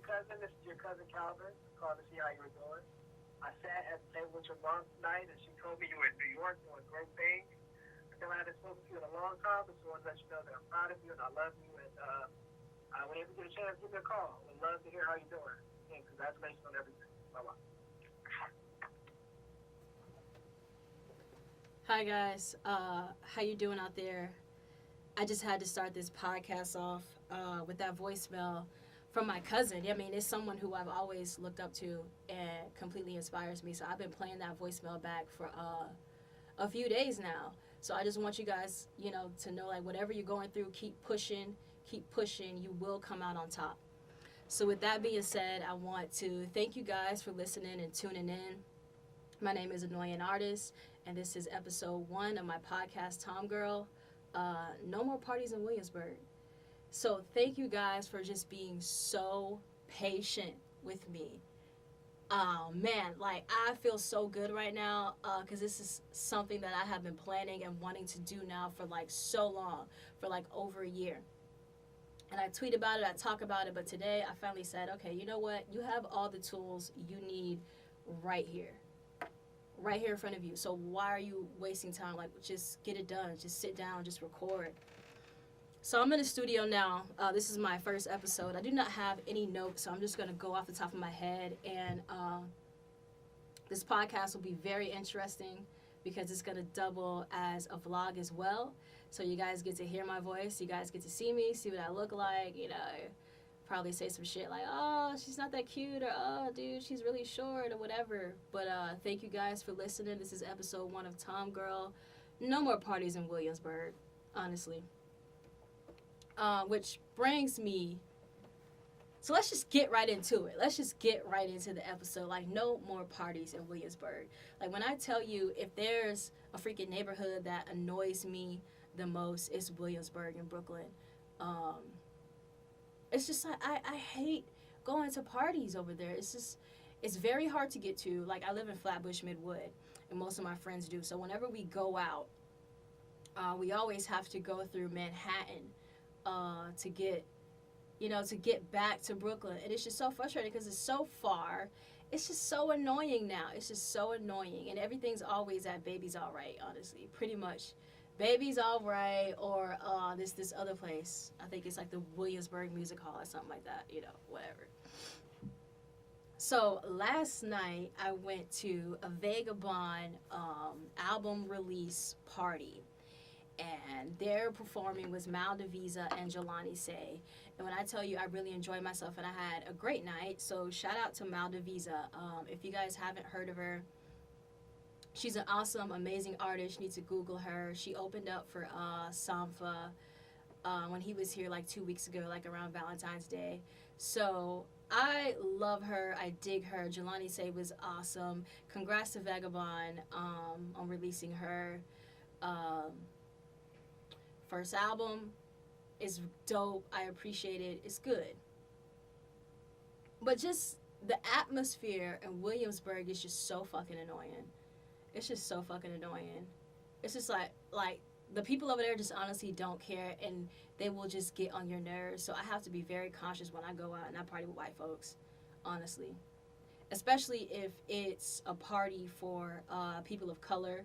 cousin. This is your cousin Calvin. Calling to see how you were doing. I sat at the table with your mom tonight, and she told me you were in New York doing great things. I feel I haven't spoken to you in a long time, but I want to let you know that I'm proud of you and I love you. And whenever you get a chance, give me a call. We'd love to hear how you're doing. And congratulations on everything. Bye-bye. Hi guys, how you doing out there? I just had to start this podcast off with that voicemail from my cousin. I mean, it's someone who I've always looked up to and completely inspires me. So I've been playing that voicemail back for a few days now. So I just want you guys, to know, like, whatever you're going through, keep pushing, you will come out on top. So with that being said, I want to thank you guys for listening and tuning in. My name is Annoying Artist, and this is episode 1 of my podcast, TOMGIRL. No more parties in Williamsburg. So thank you guys for just being so patient with me. Oh man, like, I feel so good right now because this is something that I have been planning and wanting to do now for like so long, for like over a year. And I tweet about it, I talk about it, but today I finally said, okay, you know what? You have all the tools you need right here in front of you. So why are you wasting time? Like, just get it done. Just sit down, just record. So I'm in the studio now. This is my first episode. I do not have any notes, so I'm just going to go off the top of my head. And this podcast will be very interesting because it's going to double as a vlog as well. So you guys get to hear my voice. You guys get to see me, see what I look like, probably say some shit like, oh, she's not that cute, or oh, dude, she's really short, or whatever. But thank you guys for listening. This is episode 1 of TOMGIRL. No more parties in Williamsburg, honestly. Which brings me, so let's just get right into it. Let's just get right into the episode. Like, no more parties in Williamsburg. Like, when I tell you, if there's a freaking neighborhood that annoys me the most, it's Williamsburg in Brooklyn. It's just like, I hate going to parties over there. It's very hard to get to. Like, I live in Flatbush, Midwood, and most of my friends do. So whenever we go out, we always have to go through Manhattan to get back to Brooklyn. And it's just so frustrating because it's so far. It's just so annoying now. It's just so annoying. And everything's always at Baby's All Right, honestly, pretty much. Baby's All Right, or this other place. I think it's like the Williamsburg Music Hall or something like that, whatever. So last night I went to a Vagabond album release party. And their performing was Mal Devisa and Jelani Say. And when I tell you, I really enjoyed myself and I had a great night. So shout out to Mal Devisa. If you guys haven't heard of her, she's an awesome, amazing artist. You need to Google her. She opened up for Sampha when he was here like 2 weeks ago, like around Valentine's Day. So I love her. I dig her. Jelani Say was awesome. Congrats to Vagabond on releasing her first album. Is dope. I appreciate it. It's good. But just the atmosphere in Williamsburg is just so fucking annoying. It's just so fucking annoying. It's just like the people over there just honestly don't care, and they will just get on your nerves. So I have to be very conscious when I go out and I party with white folks, honestly. Especially if it's a party for people of color,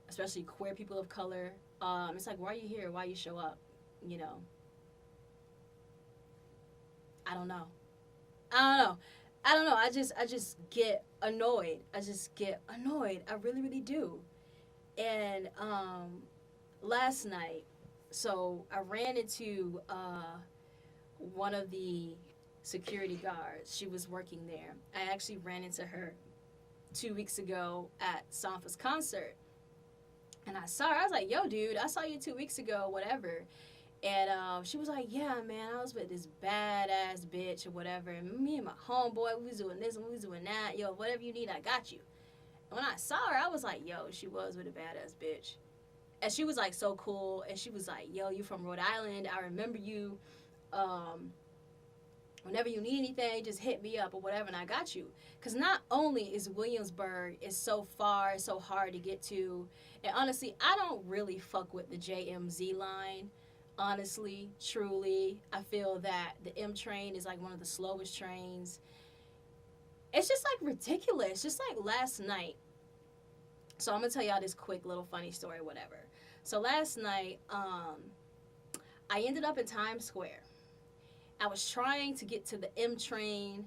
especially queer people of color. It's like, why are you here? Why you show up? I don't know. I just get annoyed. I really, really do. And last night, so I ran into one of the security guards. She was working there. I actually ran into her 2 weeks ago at Sampha's concert. And I saw her. I was like, yo, dude, I saw you 2 weeks ago, whatever. And she was like, yeah, man, I was with this badass bitch or whatever. And me and my homeboy, we was doing this and we was doing that. Yo, whatever you need, I got you. And when I saw her, I was like, yo, she was with a badass bitch. And she was, like, so cool. And she was like, yo, you from Rhode Island. I remember you. Whenever you need anything, just hit me up or whatever, and I got you. Because not only is Williamsburg is so far, so hard to get to, and honestly, I don't really fuck with the JMZ line. Honestly, truly, I feel that the M train is like one of the slowest trains. It's just like ridiculous. Just like last night. So I'm gonna tell y'all this quick little funny story, whatever. So last night, I ended up in Times Square. I was trying to get to the M train,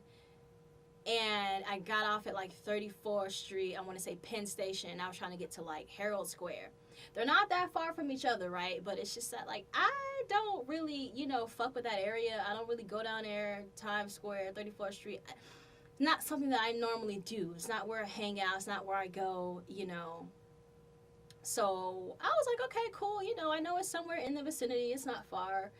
and I got off at like 34th Street. I want to say Penn Station. And I was trying to get to like Herald Square. They're not that far from each other, right? But it's just that like I don't really, fuck with that area. I don't really go down there, Times Square, 34th Street. Not something that I normally do. It's not where I hang out. It's not where I go, So I was like, okay, cool. I know it's somewhere in the vicinity. It's not far.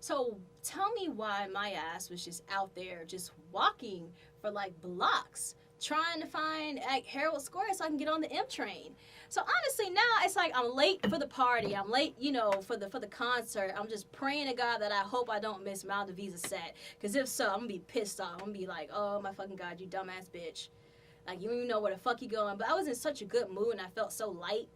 So tell me why my ass was just out there just walking for like blocks trying to find like Herald Square so I can get on the M train. So honestly, now it's like I'm late for the party. I'm late, for the concert. I'm just praying to God that I hope I don't miss Maldives set. Because if so, I'm going to be pissed off. I'm going to be like, oh my fucking God, you dumbass bitch. Like, you don't even know where the fuck you going. But I was in such a good mood and I felt so light.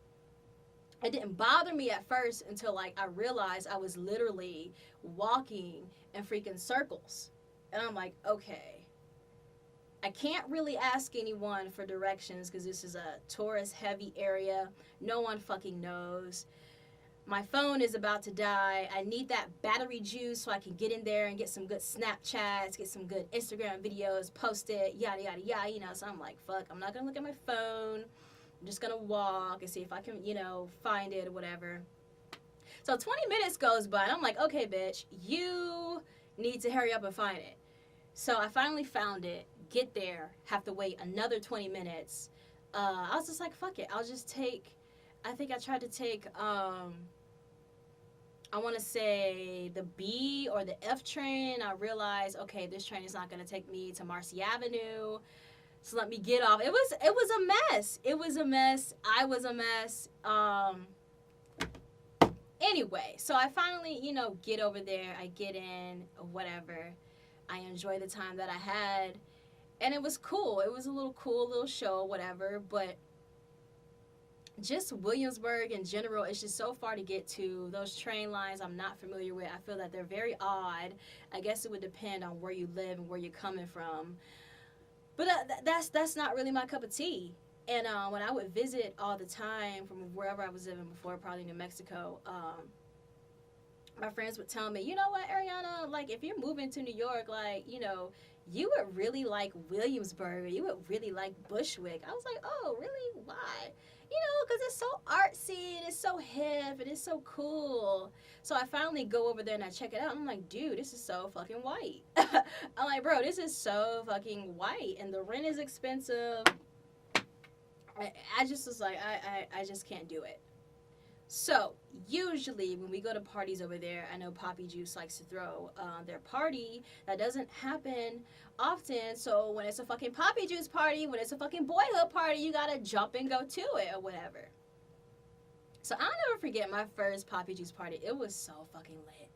It didn't bother me at first until like I realized I was literally walking in freaking circles. And I'm like, okay. I can't really ask anyone for directions because this is a tourist-heavy area. No one fucking knows. My phone is about to die. I need that battery juice so I can get in there and get some good Snapchats, get some good Instagram videos, post it, yada, yada, yada, So I'm like, fuck, I'm not going to look at my phone. I'm just going to walk and see if I can, find it or whatever. So 20 minutes goes by, and I'm like, okay, bitch, you need to hurry up and find it. So I finally found it. Get there, have to wait another 20 minutes. I was just like, fuck it. I'll just take, I think I tried to take, I want to say the B or the F train. I realized, okay, this train is not going to take me to Marcy Avenue. So let me get off. It was a mess. It was a mess. I was a mess. Anyway, so I finally, get over there. I get in, whatever. I enjoy the time that I had. And it was cool. It was a cool little show, whatever. But just Williamsburg in general, it's just so far to get to. Those train lines I'm not familiar with. I feel that they're very odd. I guess it would depend on where you live and where you're coming from. But that's not really my cup of tea. And when I would visit all the time from wherever I was living before, probably New Mexico, my friends would tell me, you know what, Ariana, like, if you're moving to New York, like, you would really like Williamsburg, or you would really like Bushwick. I was like, oh, really? Why? Because it's so artsy, and it's so hip, and it's so cool. So I finally go over there, and I check it out, and I'm like, dude, this is so fucking white. I'm like, bro, this is so fucking white, and the rent is expensive. I just was like, I just can't do it. So, usually when we go to parties over there, I know Poppy Juice likes to throw their party. That doesn't happen often. So, when it's a fucking Poppy Juice party, when it's a fucking boyhood party, you gotta jump and go to it or whatever. So, I'll never forget my first Poppy Juice party. It was so fucking lit.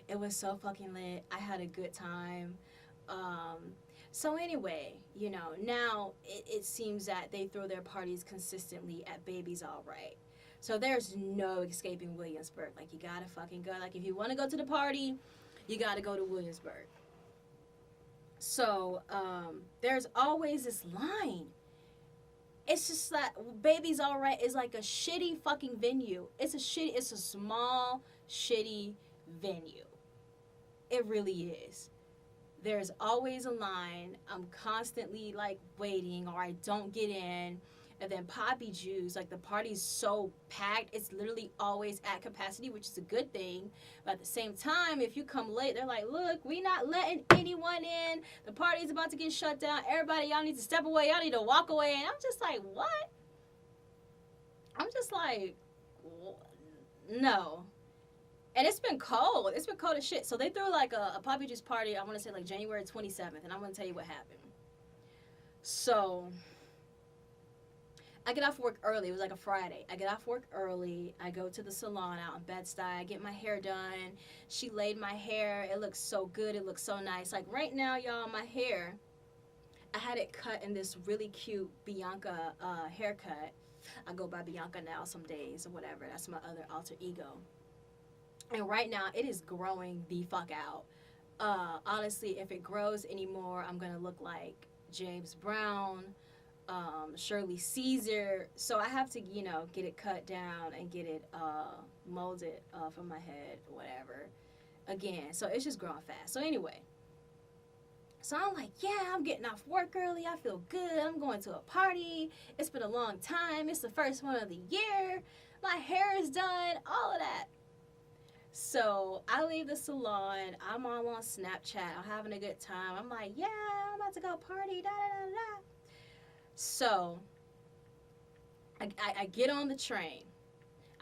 It was so fucking lit. I had a good time. So anyway, now it seems that they throw their parties consistently at Baby's All Right. So there's no escaping Williamsburg. Like, you gotta fucking go. Like, if you want to go to the party, you gotta go to Williamsburg. So there's always this line. It's just that Baby's All Right is like a shitty fucking venue. It's a small, shitty venue. It really is. There's always a line. I'm constantly, like, waiting, or I don't get in. And then Poppy Juice, like, the party's so packed. It's literally always at capacity, which is a good thing. But at the same time, if you come late, they're like, look, we not letting anyone in. The party's about to get shut down. Everybody, y'all need to step away. Y'all need to walk away. And I'm just like, what? I'm just like, no. And it's been cold. It's been cold as shit. So they threw, like, a Poppy Juice party, I want to say, like, January 27th. And I'm going to tell you what happened. So I get off work early. It was like a Friday. I get off work early. I go to the salon out in Bed-Stuy. I get my hair done. She laid my hair. It looks so good. It looks so nice. Like, right now, y'all, my hair, I had it cut in this really cute Bianca haircut. I go by Bianca now some days or whatever. That's my other alter ego. And right now, it is growing the fuck out. Honestly, if it grows anymore, I'm going to look like James Brown, Shirley Caesar. So I have to, get it cut down and get it molded from my head, whatever. Again, so it's just growing fast. So anyway, so I'm like, yeah, I'm getting off work early. I feel good. I'm going to a party. It's been a long time. It's the first one of the year. My hair is done. All of that. So I leave the salon. I'm all on Snapchat. I'm having a good time. I'm like, yeah, I'm about to go party. Da da da da. So I get on the train.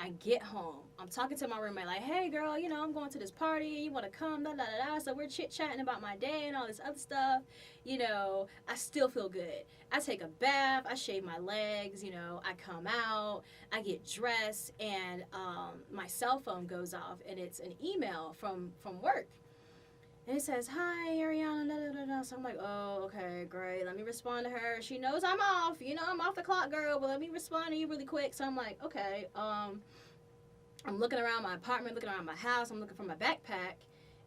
I get home. I'm talking to my roommate like, hey, girl, I'm going to this party. You want to come? Da, da, da, da. So we're chit-chatting about my day and all this other stuff. I still feel good. I take a bath. I shave my legs. I come out. I get dressed. And my cell phone goes off. And it's an email from work. And it says, hi, Ariana, da, da, da, da. So I'm like, oh, okay, great. Let me respond to her. She knows I'm off. I'm off the clock, girl. But let me respond to you really quick. So I'm like, okay. I'm looking around my apartment, looking around my house. I'm looking for my backpack.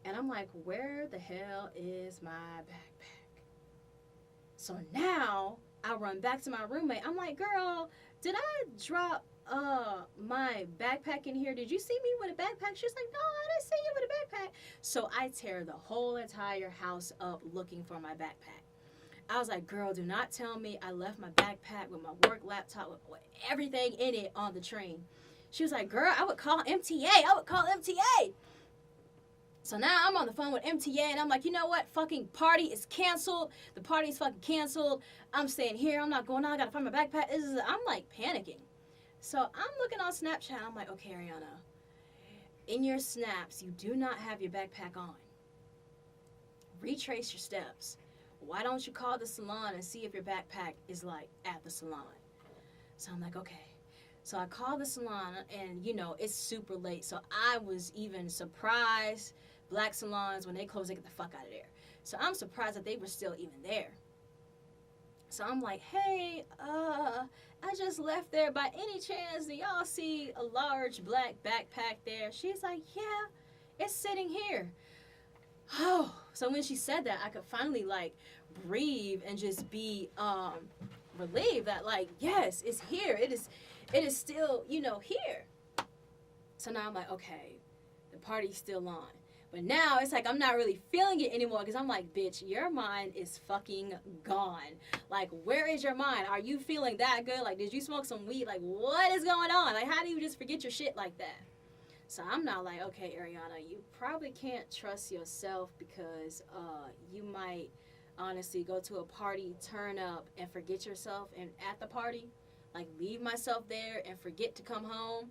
And I'm like, where the hell is my backpack? So now I run back to my roommate. I'm like, girl, did I drop my backpack in here? Did you see me with a backpack? She's like, no, I didn't see you with a backpack. So I tear the whole entire house up looking for my backpack. I was like, girl, do not tell me I left my backpack with my work laptop with everything in it on the train. She was like, girl, I would call MTA. So now I'm on the phone with MTA, and I'm like, you know what? Fucking party is canceled. The party is fucking canceled. I'm staying here. I'm not going out. I got to find my backpack. I'm like panicking. So I'm looking on Snapchat. I'm like, okay, Ariana, in your snaps, you do not have your backpack on. Retrace your steps. Why don't you call the salon and see if your backpack is like at the salon? So I'm like, okay. So I called the salon, and it's super late. So I was even surprised. Black salons, when they close, they get the fuck out of there. So I'm surprised that they were still even there. So I'm like, hey, I just left there. By any chance, do y'all see a large black backpack there? She's like, yeah, it's sitting here. Oh, so when she said that, I could finally breathe and just be relieved that yes, it's here. It is still, here. So now I'm like, okay, the party's still on. But now it's like I'm not really feeling it anymore because I'm like, bitch, your mind is fucking gone. Where is your mind? Are you feeling that good? Did you smoke some weed? What is going on? How do you just forget your shit like that? So I'm not like, okay, Ariana, you probably can't trust yourself because you might honestly go to a party, turn up, and forget yourself and at the party. Leave myself there and forget to come home.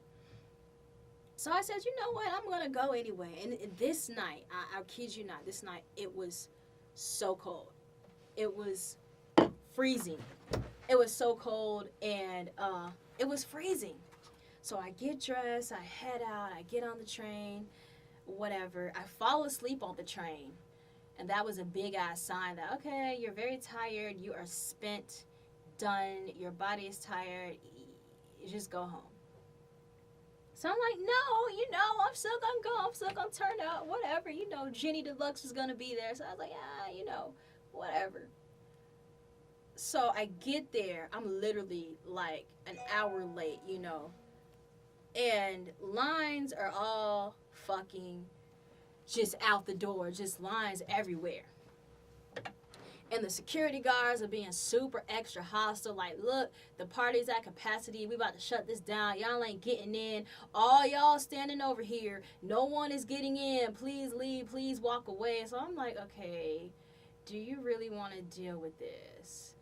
So I said, you know what? I'm going to go anyway. And this night, I'll kid you not, this night, it was so cold. It was freezing. It was so cold, and it was freezing. So I get dressed, I head out, I get on the train, whatever. I fall asleep on the train. And that was a big-ass sign that, okay, you're very tired, you are spent, done, your body is tired, you just go home. So I'm like, no, I'm still gonna go, I'm still gonna turn out, whatever, Jenny Deluxe is gonna be there. So I was like, whatever. So I get there, I'm literally an hour late, and lines are all fucking just out the door, just lines everywhere. And the security guards are being super extra hostile. Look, the party's at capacity. We about to shut this down. Y'all ain't getting in. All y'all standing over here. No one is getting in. Please leave. Please walk away. So I'm like, okay, do you really want to deal with this?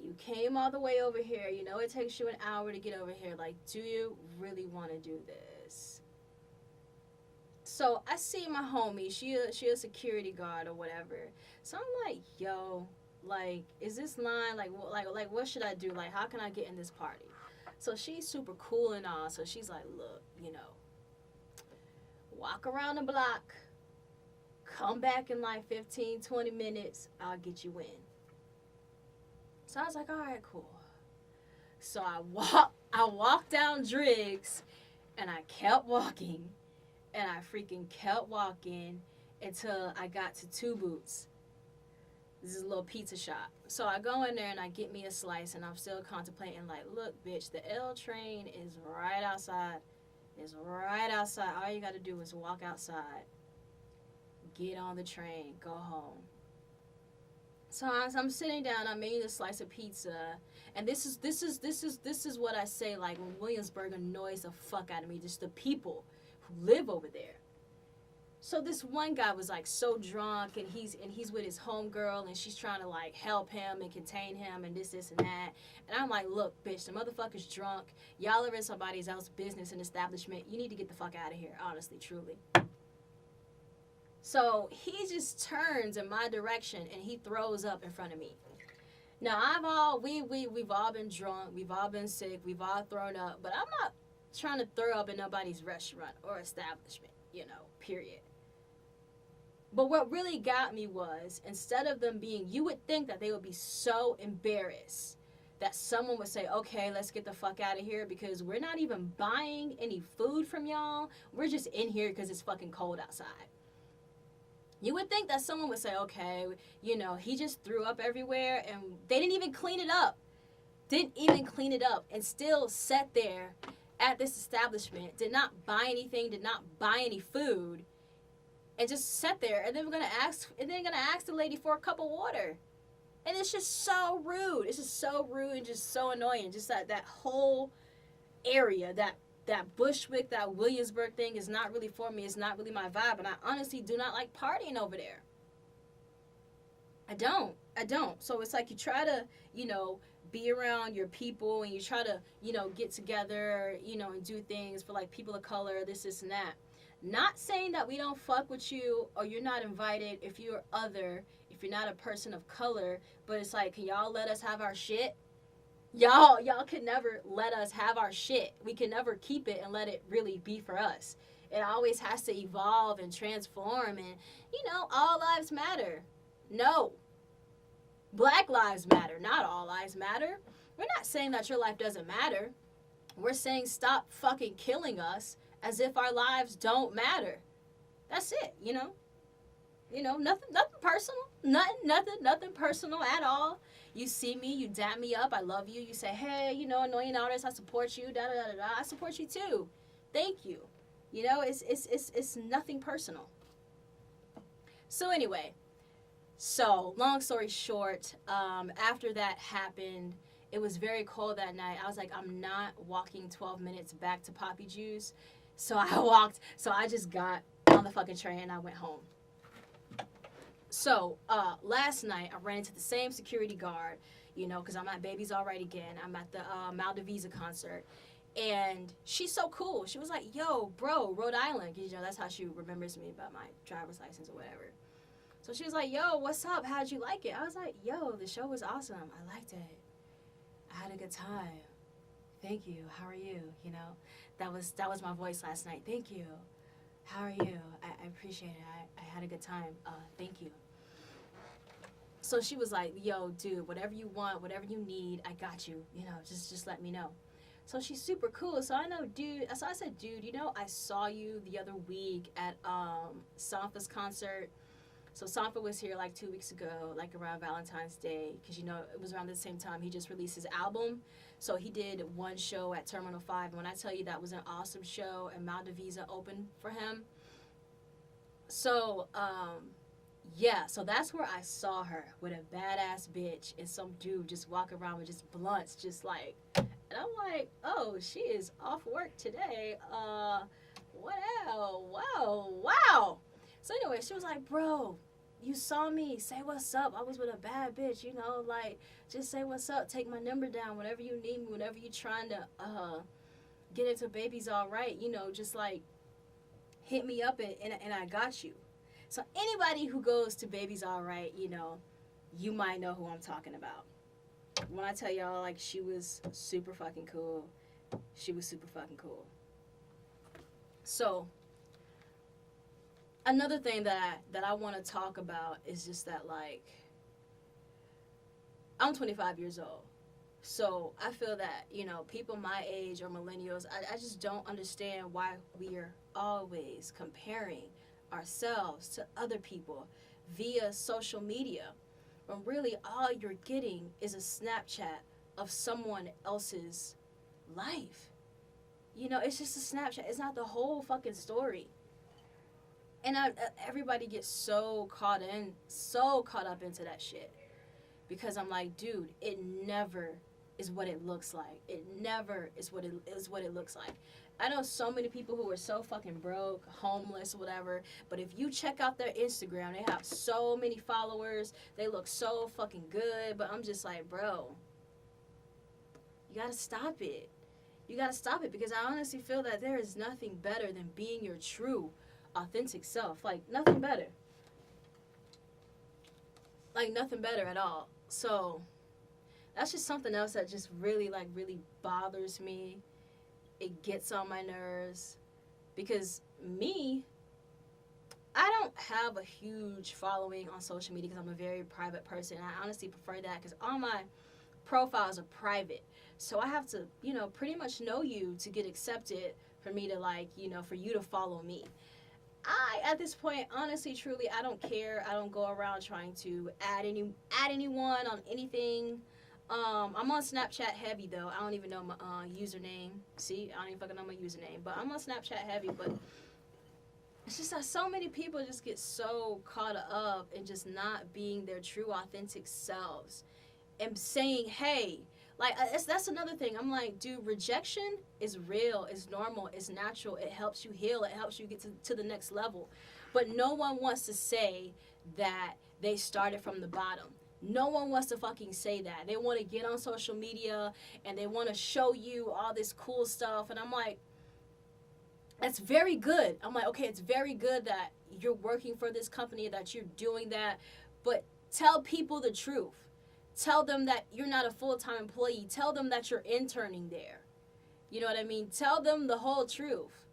You came all the way over here. It takes you an hour to get over here. Do you really want to do this? So I see my homie. She a security guard or whatever. So I'm like, yo, is this line, what should I do? How can I get in this party? So she's super cool and all. So she's like, look, walk around the block, come back in 15, 20 minutes, I'll get you in. So I was like, all right, cool. So I walked down Driggs, and I kept walking. And I freaking kept walking until I got to Two Boots. This is a little pizza shop. So I go in there and I get me a slice, and I'm still contemplating, like, look, bitch, the L train is right outside. It's right outside. All you got to do is walk outside, get on the train, go home. So as I'm sitting down, I'm eating a slice of pizza, and this is what I say, like, when Williamsburg annoys the fuck out of me, just the people who live over there. So this one guy was like so drunk, and he's with his homegirl, and she's trying to like help him and contain him and this and that. And I'm like, look, bitch, the motherfucker's drunk. Y'all are in somebody else's business and establishment. You need to get the fuck out of here, honestly, truly. So he just turns in my direction and he throws up in front of me. Now we've all been drunk, we've all been sick, we've all thrown up, but I'm not trying to throw up in nobody's restaurant or establishment, period. But what really got me was, instead of them being, you would think that they would be so embarrassed that someone would say, okay, let's get the fuck out of here because we're not even buying any food from y'all. We're just in here because it's fucking cold outside. You would think that someone would say, okay, he just threw up everywhere, and they didn't even clean it up. And still sat there at this establishment, did not buy anything, did not buy any food, and just sat there, and then we're gonna ask the lady for a cup of water. And it's just so rude. It's just so rude and just so annoying. Just that whole area, that Bushwick, that Williamsburg thing is not really for me. It's not really my vibe. And I honestly do not like partying over there. I don't. So it's like you try to, be around your people, and you try to, get together, and do things for like people of color, this and that. Not saying that we don't fuck with you or you're not invited if you're other, if you're not a person of color, but it's like, can y'all let us have our shit? Y'all can never let us have our shit. We can never keep it and let it really be for us. It always has to evolve and transform, and, all lives matter. No. Black lives matter, not all lives matter. We're not saying that your life doesn't matter. We're saying stop fucking killing us as if our lives don't matter. That's it, nothing personal. Nothing personal at all. You see me, you dap me up, I love you. You say, hey, annoying artist, I support you, da-da-da-da-da. I support you too. Thank you. It's nothing personal. So anyway, long story short, after that happened, it was very cold that night. I was like, I'm not walking 12 minutes back to Poppy Juice. So I just got on the fucking train and I went home. So, last night I ran into the same security guard, because I'm at Baby's Alright again. I'm at the Maldivisa concert. And she's so cool. She was like, yo, bro, Rhode Island. That's how she remembers me, about my driver's license or whatever. So she was like, yo, what's up? How'd you like it? I was like, yo, the show was awesome. I liked it. I had a good time. Thank you. How are you? That was my voice last night. Thank you. How are you? I appreciate it. I had a good time. Thank you. So she was like, yo, dude, whatever you want, whatever you need, I got you. Just let me know. So she's super cool. So I know, dude. So I said, dude, I saw you the other week at Sampha's concert. So Sampha was here like 2 weeks ago, like around Valentine's Day, because it was around the same time he just released his album. So he did one show at Terminal 5. And when I tell you that was an awesome show, and Maldivisa opened for him. So, so that's where I saw her, with a badass bitch and some dude just walking around with just blunts, just like, and I'm like, oh, she is off work today. Wow. So anyway, she was like, bro, you saw me, say what's up. I was with a bad bitch, just say what's up, take my number down, whenever you need me, whenever you're trying to get into Baby's Alright, just like hit me up and I got you. So anybody who goes to Baby's Alright, you might know who I'm talking about. When I tell y'all, like, she was super fucking cool. She was super fucking cool. So another thing that I want to talk about is just that, like, I'm 25 years old. So I feel that, people my age or millennials, I just don't understand why we are always comparing ourselves to other people via social media, when really all you're getting is a Snapchat of someone else's life. You know, it's just a Snapchat. It's not the whole fucking story. And everybody gets so caught up into that shit. Because I'm like, dude, it never is what it looks like. It never is what it looks like. I know so many people who are so fucking broke, homeless, whatever. But if you check out their Instagram, they have so many followers. They look so fucking good. But I'm just like, bro, you gotta stop it. You gotta stop it, because I honestly feel that there is nothing better than being your true, authentic self. Like, nothing better. Like, nothing better at all. So, that's just something else that just really bothers me. It gets on my nerves. Because me, I don't have a huge following on social media because I'm a very private person. I honestly prefer that because all my profiles are private. So I have to, pretty much know you to get accepted for me to, for you to follow me. At this point, honestly, truly, I don't care. I don't go around trying to add anyone on anything. I'm on Snapchat heavy, though. I don't even know my username. See, I don't even fucking know my username. But I'm on Snapchat heavy, but it's just that so many people just get so caught up in just not being their true, authentic selves. And saying, hey, that's another thing. I'm like, dude, rejection is real, it's normal, it's natural, it helps you heal, it helps you get to the next level. But no one wants to say that they started from the bottom. No one wants to fucking say that. They want to get on social media and they want to show you all this cool stuff. And I'm like, that's very good. I'm like, okay, it's very good that you're working for this company, that you're doing that. But tell people the truth. Tell them that you're not a full-time employee. Tell them that you're interning there. You know what I mean? Tell them the whole truth.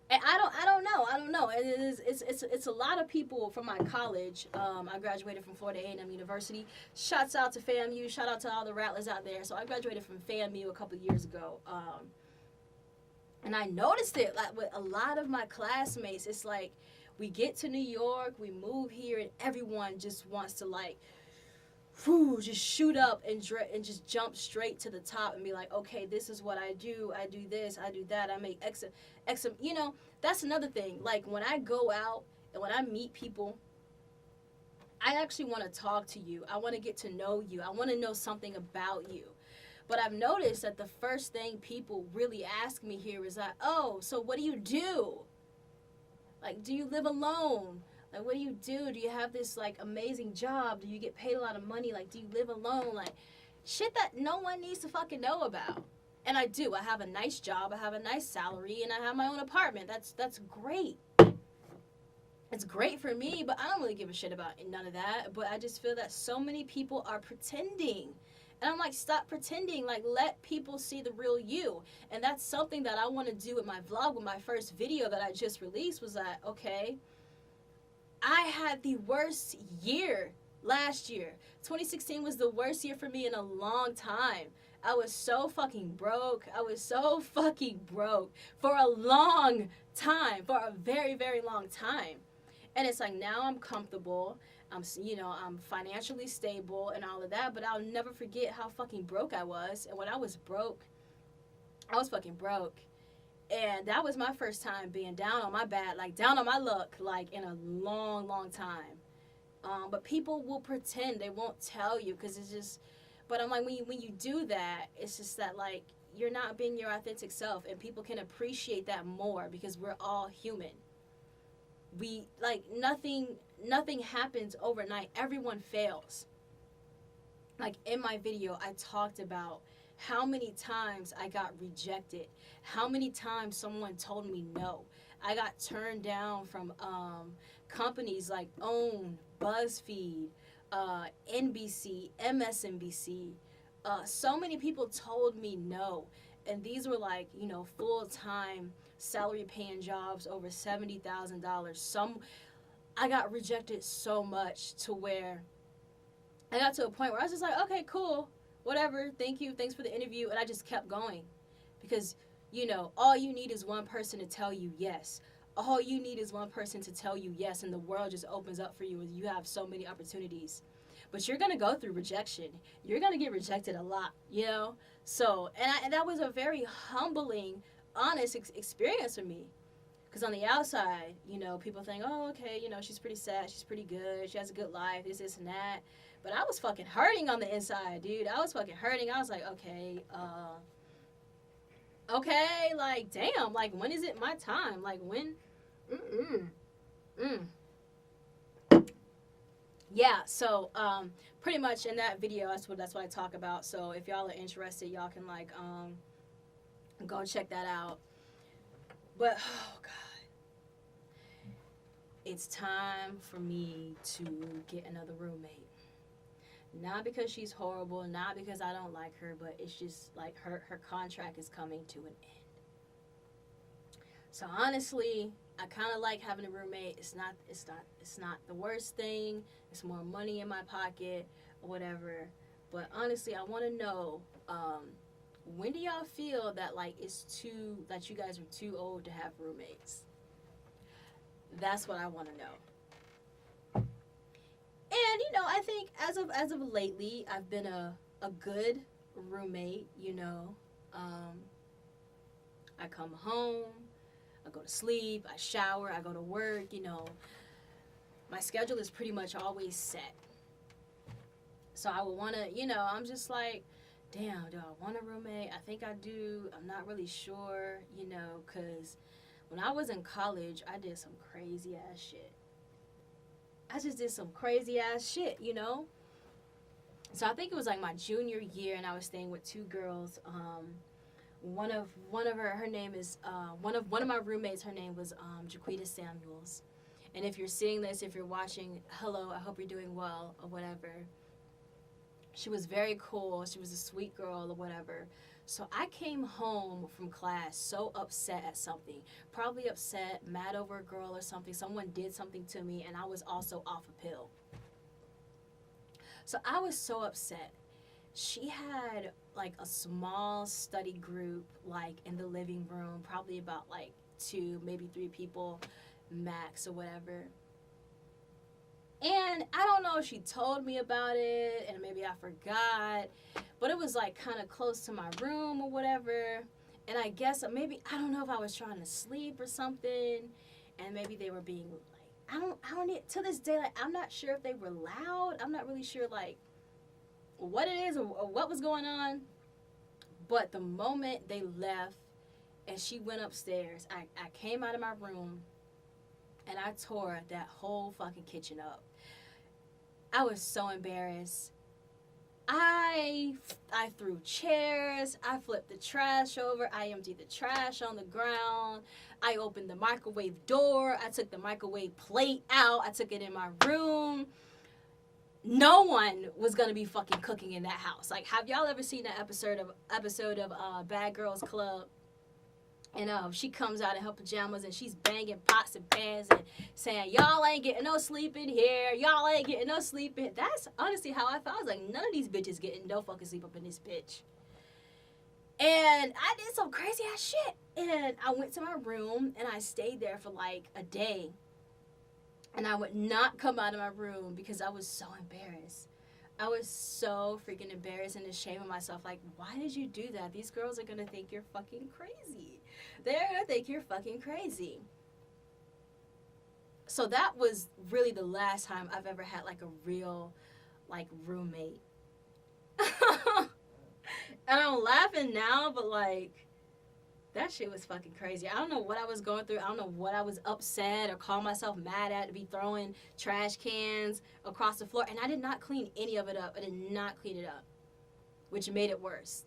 And I don't know. And it's a lot of people from my college. I graduated from Florida A&M University. Shouts out to FAMU. Shout out to all the Rattlers out there. So I graduated from FAMU a couple of years ago. And I noticed it with a lot of my classmates. It's like we get to New York, we move here, and everyone just wants to just shoot up and just jump straight to the top and be like, okay, this is what I do this, I do that, I make X, that's another thing. Like, when I go out and when I meet people, I actually want to talk to you. I want to get to know you. I want to know something about you. But I've noticed that the first thing people really ask me here is like, oh, so what do you do? Like, do you live alone? Like, what do you do? Do you have this, amazing job? Do you get paid a lot of money? Like, do you live alone? Like, shit that no one needs to fucking know about. And I do. I have a nice job. I have a nice salary. And I have my own apartment. That's great. It's great for me, but I don't really give a shit about none of that. But I just feel that so many people are pretending. And I'm like, stop pretending. Like, let people see the real you. And that's something that I want to do with my vlog. With my first video that I just released was that, okay, I had the worst year last year. 2016 was the worst year for me in a long time. I was so fucking broke. For a long time. For a very, very long time. And it's like, now I'm comfortable. I'm financially stable and all of that. But I'll never forget how fucking broke I was. And when I was broke, I was fucking broke. And that was my first time being down on my down on my luck, in a long, long time. But people will pretend. They won't tell you because it's just, but I'm like, when you do that, it's just that, you're not being your authentic self. And people can appreciate that more because we're all human. We, nothing happens overnight. Everyone fails. In my video, I talked about how many times I got rejected, how many times someone told me no. I got turned down from companies like OWN, BuzzFeed, NBC, MSNBC. So many people told me no. And these were full-time salary-paying jobs, over $70,000. I got rejected so much to where I got to a point where I was just like, okay, cool. Whatever, thank you, thanks for the interview, and I just kept going because you know, all you need is one person to tell you yes. All you need is one person to tell you yes, and the world just opens up for you, and you have so many opportunities. But you're gonna go through rejection. You're gonna get rejected a lot, you know. So, and that was a very humbling, honest experience for me. Because on the outside, you know, people think, oh, okay, you know, she's pretty sad, she's pretty good, she has a good life, this, and that. But I was fucking hurting on the inside, dude. I was fucking hurting. I was like, okay, like, damn, like, when is it my time? Like, when? Yeah, so, pretty much in that video, that's what I talk about. So if y'all are interested, y'all can, like, go check that out. But, oh, God. It's time for me to get another roommate. Not because she's horrible, not because I don't like her, but it's just like her contract is coming to an end. So honestly, I kind of like having a roommate. It's not the worst thing. It's more money in my pocket or whatever. But honestly, I want to know, when do y'all feel that like that you guys are too old to have roommates? That's what I want to know. And, you know, I think as of lately, I've been a good roommate, you know. I come home, I go to sleep, I shower, I go to work, you know. My schedule is pretty much always set. So I would want to, you know, I'm just like, damn, do I want a roommate? I think I do. I'm not really sure, you know, because when I was in college, I did some crazy ass shit. I just did some crazy ass shit, you know? So I think it was like my junior year, and I was staying with two girls. One of her name is, one of my roommates, her name was Jaquita Samuels. And if you're seeing this, if you're watching, hello, I hope you're doing well, or whatever. She was very cool. She was a sweet girl, or whatever. So I came home from class so upset at something. Probably upset, mad over a girl or something. Someone did something to me, and I was also off a pill. So I was so upset. She had, like, a small study group, like, in the living room. Probably about, like, 2, maybe 3 people max or whatever. And I don't know if she told me about it, and maybe I forgot, but it was like kind of close to my room or whatever. And I guess maybe, I don't know if I was trying to sleep or something, and maybe they were being like, I don't need, to this day, like, I'm not sure if they were loud. I'm not really sure, like, what it is or what was going on. But the moment they left and she went upstairs, I came out of my room, and I tore that whole fucking kitchen up. I was so embarrassed. I threw chairs. I flipped the trash over. I emptied the trash on the ground. I opened the microwave door. I took the microwave plate out. I took it in my room. No one was gonna be fucking cooking in that house. Like, have y'all ever seen that episode of Bad Girls Club? And she comes out in her pajamas and she's banging pots and pans and saying, y'all ain't getting no sleep in here. Y'all ain't getting no sleep in. That's honestly how I felt. I was like, none of these bitches getting no fucking sleep up in this bitch. And I did some crazy ass shit. And I went to my room and I stayed there for like a day. And I would not come out of my room because I was so embarrassed. I was so freaking embarrassed and ashamed of myself. Like, why did you do that? These girls are going to think you're fucking crazy. They're going to think you're fucking crazy. So that was really the last time I've ever had, like, a real, like, roommate. And I'm laughing now, but, like, that shit was fucking crazy. I don't know what I was going through. I don't know what I was upset or call myself mad at to be throwing trash cans across the floor. And I did not clean any of it up. I did not clean it up, which made it worse.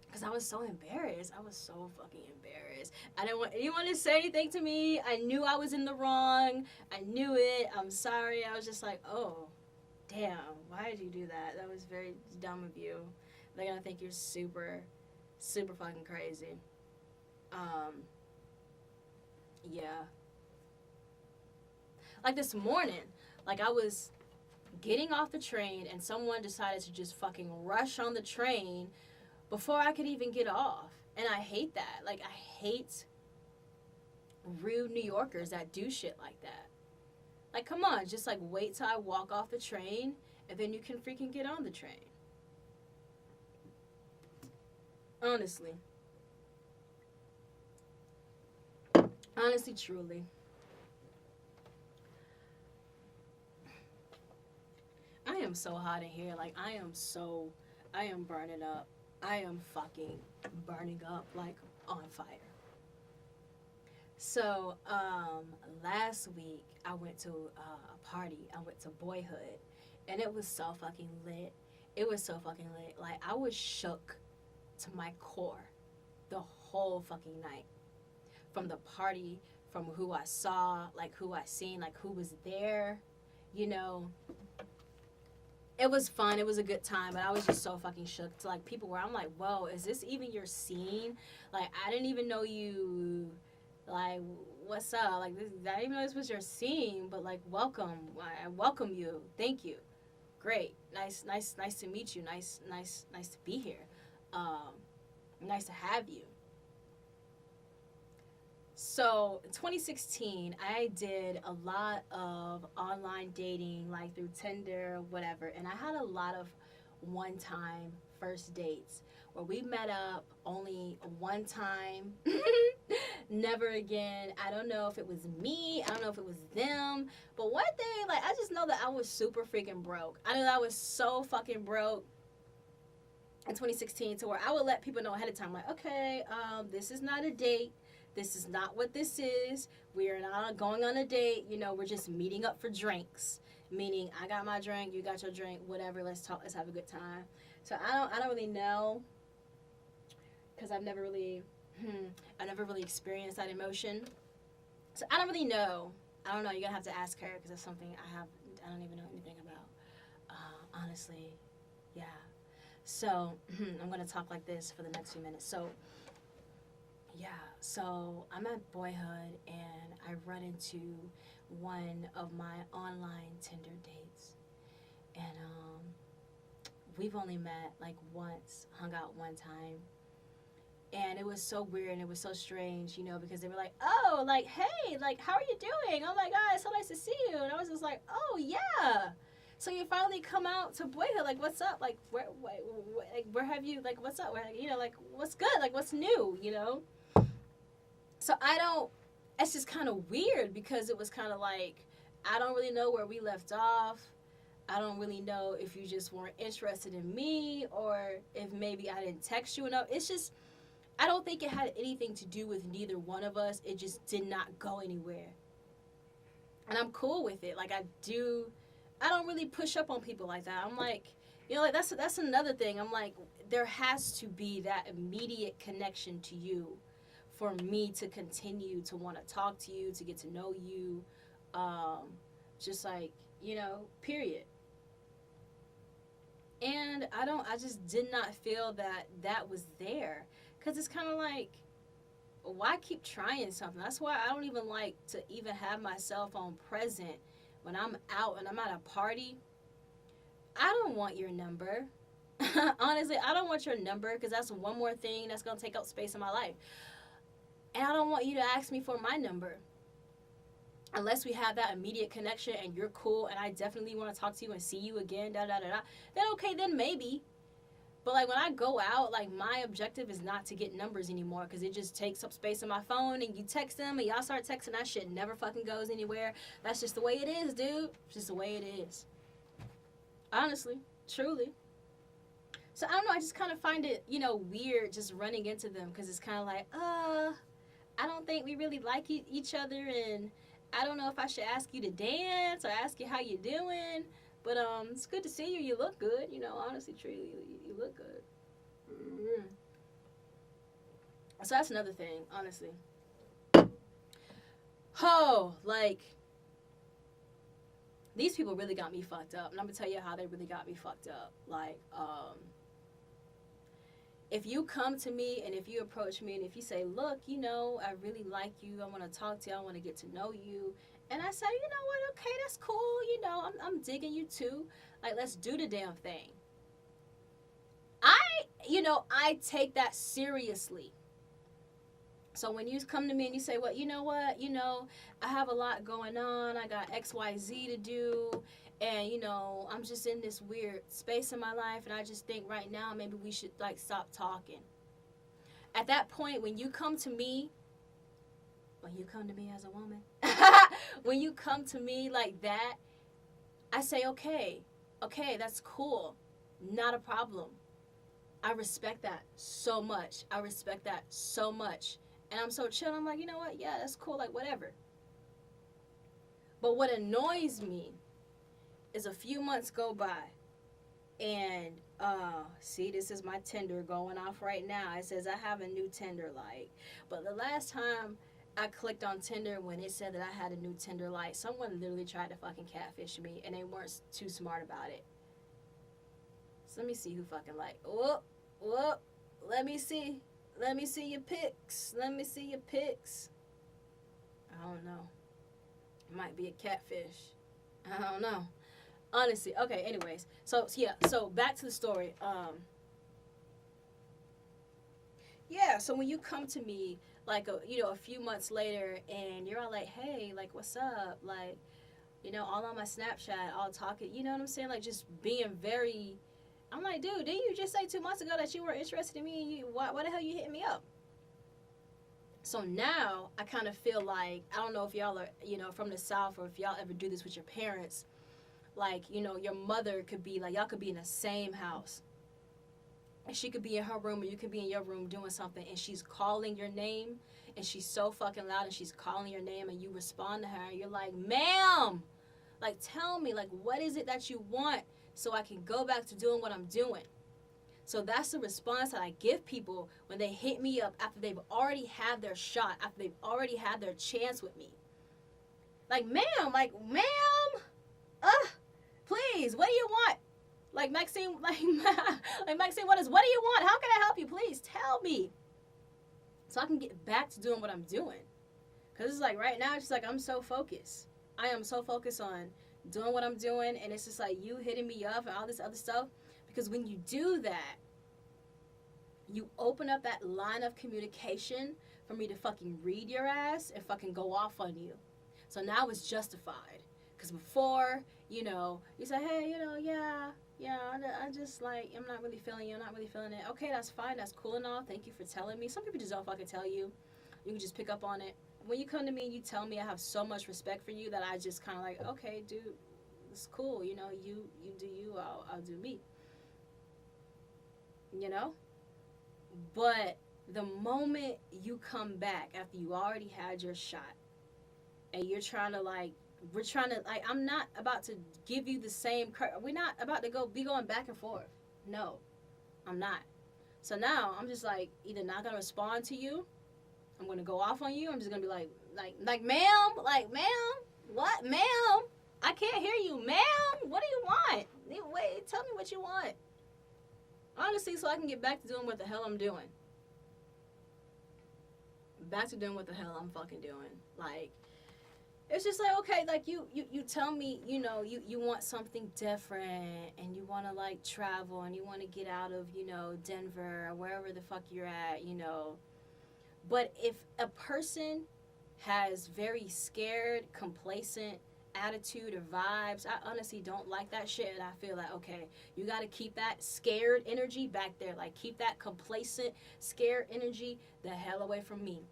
Because I was so embarrassed. I was so fucking embarrassed. I didn't want anyone to say anything to me. I knew I was in the wrong. I knew it. I'm sorry. I was just like, oh, damn. Why did you do that? That was very dumb of you. They're going to think you're super, super fucking crazy. Yeah. Like this morning, like I was getting off the train and someone decided to just fucking rush on the train before I could even get off. And I hate that. Like, I hate rude New Yorkers that do shit like that. Like, come on, just like wait till I walk off the train and then you can freaking get on the train. Honestly. Honestly, truly. I am so hot in here. Like, I am burning up. I am fucking burning up, like, on fire. So, last week, I went to a party. I went to Boyhood, and it was so fucking lit. It was so fucking lit. Like, I was shook to my core the whole fucking night. From the party, from who I saw, like, who I seen, like, who was there, you know. It was fun. It was a good time, but I was just so fucking shook to, like, people where I'm like, whoa, is this even your scene? Like, I didn't even know you, like, what's up? Like, I didn't even know this was your scene, but, like, welcome. I welcome you. Thank you. Great. Nice to meet you. Nice to be here. Nice to have you. So, in 2016, I did a lot of online dating, like through Tinder, whatever, and I had a lot of one-time first dates where we met up only one time, never again. I don't know if it was me, I don't know if it was them, but one day, like, I just know that I was super freaking broke. I know that I was so fucking broke in 2016 to where I would let people know ahead of time, like, okay, this is not a date. This is not what this is. We are not going on a date. You know, we're just meeting up for drinks. Meaning, I got my drink, you got your drink, whatever. Let's talk. Let's have a good time. So I don't really know, because I've never really experienced that emotion. So I don't really know. I don't know. You're gonna have to ask her, because that's something I don't even know anything about. Honestly, yeah. So I'm gonna talk like this for the next few minutes. Yeah, so I'm at Boyhood, and I run into one of my online Tinder dates, and we've only met like once, hung out one time, and it was so weird and it was so strange, you know, because they were like, oh, like, hey, like, how are you doing? Oh my God, it's so nice to see you. And I was just like, oh yeah. So you finally come out to Boyhood, like, what's up? Like, where have you, like, what's up? Where, you know, like, what's good? Like, what's new, you know? So it's just kind of weird, because it was kind of like, I don't really know where we left off. I don't really know if you just weren't interested in me, or if maybe I didn't text you enough. It's just, I don't think it had anything to do with neither one of us. It just did not go anywhere. And I'm cool with it. Like, I don't really push up on people like that. I'm like, you know, like, that's another thing. I'm like, there has to be that immediate connection to you for me to continue to want to talk to you, to get to know you, just like, you know, period. And I just did not feel that was there, because it's kind of like, why keep trying something? That's why I don't even like to even have my cell phone present when I'm out and I'm at a party. I don't want your number. Honestly, I don't want your number, because that's one more thing that's going to take up space in my life. And I don't want you to ask me for my number. Unless we have that immediate connection and you're cool and I definitely want to talk to you and see you again, then okay, then maybe. But, like, when I go out, like, my objective is not to get numbers anymore, because it just takes up space on my phone, and you text them and y'all start texting, that shit never fucking goes anywhere. That's just the way it is, dude. It's just the way it is. Honestly. Truly. So, I don't know, I just kind of find it, you know, weird just running into them, because it's kind of like, I don't think we really like each other, and I don't know if I should ask you to dance or ask you how you doing, but it's good to see you. You look good, you know, honestly, truly, you look good. Mm-hmm. So that's another thing, honestly. Oh, like, these people really got me fucked up, and I'm gonna tell you how they really got me fucked up. Like, if you come to me and if you approach me and if you say, look, you know, I really like you, I want to talk to you, I want to get to know you, and I say, you know what, okay, that's cool, you know, I'm digging you too, like, let's do the damn thing. I take that seriously. So when you come to me and you say, well, you know what, I have a lot going on. I got XYZ to do. And, I'm just in this weird space in my life. And I just think right now maybe we should, like, stop talking. At that point, when you come to me as a woman, when you come to me like that, I say, okay, that's cool. Not a problem. I respect that so much. And I'm so chill. I'm like, you know what? Yeah, that's cool. Like, whatever. But what annoys me is a few months go by. And, see, this is my Tinder going off right now. It says I have a new Tinder like. But the last time I clicked on Tinder, when it said that I had a new Tinder like, someone literally tried to fucking catfish me. And they weren't too smart about it. So let me see who fucking like. Whoop. Let me see your pics. I don't know. It might be a catfish. I don't know. Honestly. Okay, anyways. So back to the story. So when you come to me, like, a few months later, and you're all like, hey, like, what's up? Like, all on my Snapchat, all talking, you know what I'm saying? Like, just being very... I'm like, dude, didn't you just say 2 months ago that you weren't interested in me? Why the hell you hitting me up? So now I kind of feel like, I don't know if y'all are, from the South, or if y'all ever do this with your parents. Like, your mother could be, like, y'all could be in the same house. And she could be in her room, or you could be in your room doing something, and she's calling your name, and she's so fucking loud, and she's calling your name, and you respond to her, and you're like, ma'am, like, tell me, like, what is it that you want? So I can go back to doing what I'm doing. So that's the response that I give people when they hit me up after they've already had their shot, after they've already had their chance with me. Like, ma'am, please, what do you want? Like, Maxine, like Maxine, what do you want? How can I help you? Please tell me. So I can get back to doing what I'm doing. Because it's like right now, it's just like I'm so focused. I am so focused on doing what I'm doing, and it's just like you hitting me up and all this other stuff. Because when you do that, you open up that line of communication for me to fucking read your ass and fucking go off on you. So now it's justified. Because before, you say, hey, I just, like, I'm not really feeling you. I'm not really feeling it. Okay, that's fine. That's cool and all. Thank you for telling me. Some people just don't fucking tell you. You can just pick up on it. When you come to me and you tell me, I have so much respect for you that I just kind of like, okay, dude, it's cool. You do you, I'll do me. But the moment you come back after you already had your shot and you're trying to, like, I'm not about to give you the same, we're not about to be going back and forth. No, I'm not. So now I'm just, like, either not going to respond to you, I'm going to go off on you, I'm just going to be like, ma'am, what, ma'am? I can't hear you, ma'am. What do you want? Wait, tell me what you want. Honestly, so I can get back to doing what the hell I'm doing. Back to doing what the hell I'm fucking doing. Like, it's just like, okay, like, you tell me, you want something different, and you want to, like, travel, and you want to get out of, Denver, or wherever the fuck you're at, But if a person has very scared, complacent attitude or vibes, I honestly don't like that shit, and I feel like, okay, you got to keep that scared energy back there. Like, keep that complacent, scared energy the hell away from me.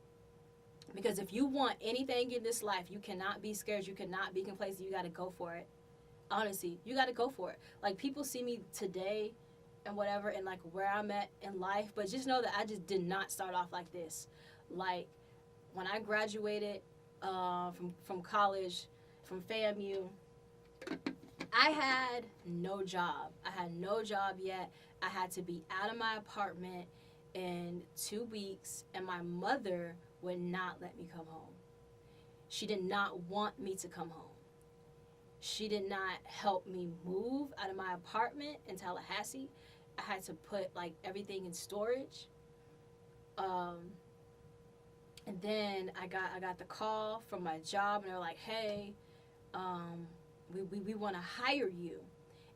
Because if you want anything in this life, you cannot be scared, you cannot be complacent, you got to go for it. Honestly, you got to go for it. Like, people see me today and whatever, and, like, where I'm at in life, but just know that I just did not start off like this. Like, when I graduated from college, from FAMU, I had no job. I had no job yet. I had to be out of my apartment in 2 weeks, and my mother would not let me come home. She did not want me to come home. She did not help me move out of my apartment in Tallahassee. I had to put, like, everything in storage. And then I got the call from my job, and they're like, hey, we want to hire you.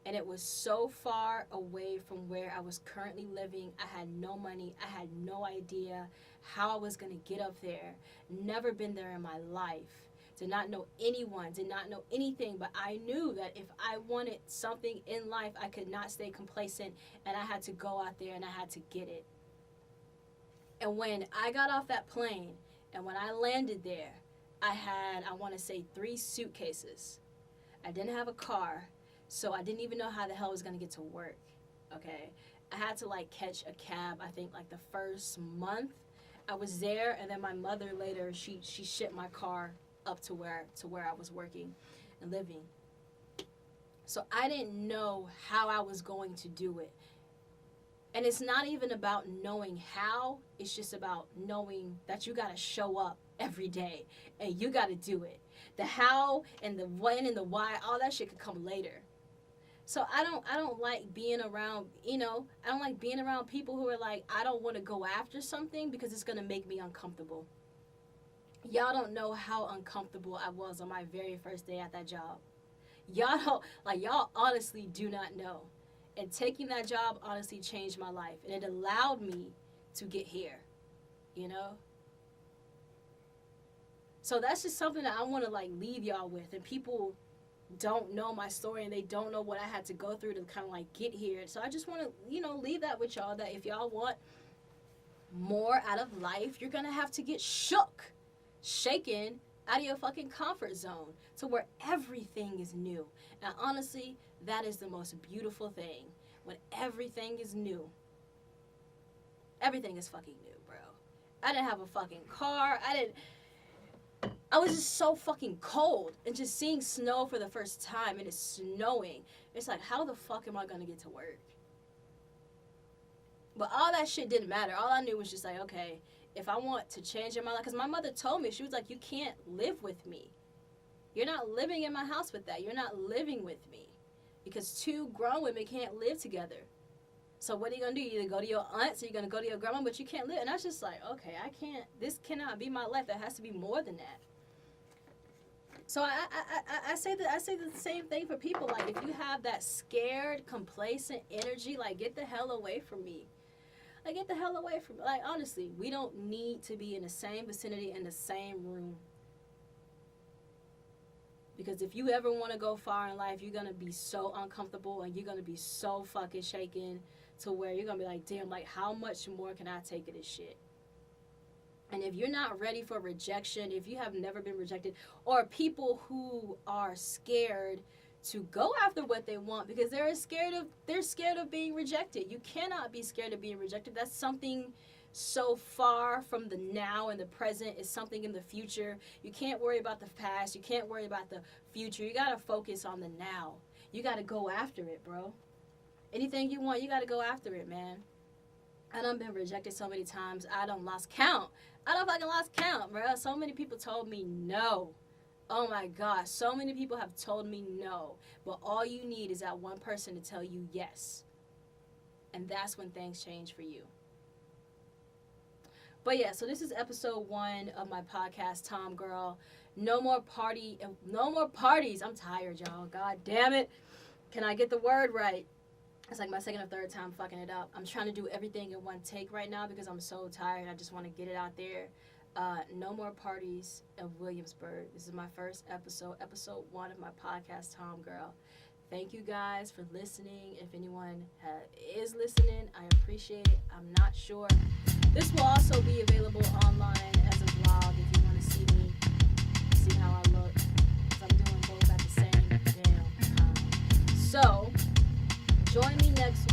And it was so far away from where I was currently living. I had no money. I had no idea how I was going to get up there. Never been there in my life. Did not know anyone. Did not know anything. But I knew that if I wanted something in life, I could not stay complacent. And I had to go out there and I had to get it. And when I got off that plane and when I landed there, I had, I want to say, 3 suitcases. I didn't have a car. So I didn't even know how the hell I was going to get to work, okay? I had to, like, catch a cab, I think, like, the first month I was there. And then my mother later, she shipped my car up to where I was working and living. So I didn't know how I was going to do it. And it's not even about knowing how. It's just about knowing that you got to show up every day. And you got to do it. The how and the when and the why, all that shit could come later. So I don't like being around, I don't like being around people who are like, I don't want to go after something because it's going to make me uncomfortable. Y'all don't know how uncomfortable I was on my very first day at that job. Y'all honestly do not know. And taking that job honestly changed my life. And it allowed me to get here, So that's just something that I want to, like, leave y'all with. And people don't know my story and they don't know what I had to go through to kind of, like, get here. So I just want to, leave that with y'all, that if y'all want more out of life, you're going to have to get shaken out of your fucking comfort zone to where everything is new. And honestly, that is the most beautiful thing. When everything is new. Everything is fucking new, bro. I didn't have a fucking car. I was just so fucking cold. And just seeing snow for the first time, and it's snowing. It's like, how the fuck am I going to get to work? But all that shit didn't matter. All I knew was just like, okay, if I want to change in my life, because my mother told me, she was like, you can't live with me. You're not living in my house with that. You're not living with me. Because 2 grown women can't live together. So what are you going to do? You either go to your aunts or you're going to go to your grandma, but you can't live. And I was just like, okay, this cannot be my life. There has to be more than that. So I say the same thing for people. Like, if you have that scared, complacent energy, like, get the hell away from me. Like, get the hell away from me. Like, honestly, we don't need to be in the same vicinity, in the same room. Because if you ever want to go far in life, you're going to be so uncomfortable and you're going to be so fucking shaken to where you're going to be like, damn, like, how much more can I take of this shit? And if you're not ready for rejection, if you have never been rejected, or people who are scared to go after what they want because they're scared of being rejected. You cannot be scared of being rejected. That's something so far from the now and the present. Is something in the future. You can't worry about the past. You can't worry about the future. You gotta focus on the now. You gotta go after it, bro. Anything you want, you gotta go after it, man. I done been rejected so many times. I done lost count. I done fucking lost count, bro. So many people told me no. Oh my God, so many people have told me no. But all you need is that one person to tell you yes. And that's when things change for you. But yeah, so this is episode 1 of my podcast, TOMGIRL. No more parties. I'm tired, y'all. God damn it. Can I get the word right? It's like my second or third time fucking it up. I'm trying to do everything in one take right now because I'm so tired. I just want to get it out there. No more parties in Williamsburg. This is my first episode 1 of my podcast, TOMGIRL. Thank you guys for listening. If anyone is listening, I appreciate it. I'm not sure. This will also be available online as a vlog if you want to see me, see how I look. Because I'm doing both at the same damn time. So, join me next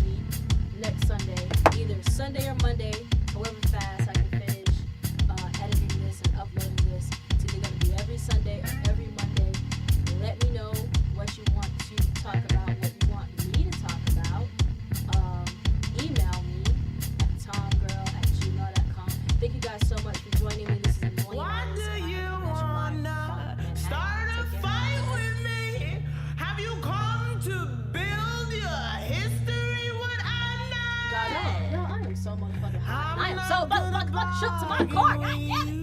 Sunday, either Sunday or Monday, however fast I can finish editing this and uploading this. It's either going to be every Sunday or every Monday. Let me know what you want to talk about, what you want me to talk about. Email me at tomgirl@gmail.com. Thank you guys so much for joining me. This is Annoying. Why do you wanna start a fight with me? Have you come to build your history? What I know? God, no, I am so motherfucking hot. I am so motherfucking shook to my core. God damn it.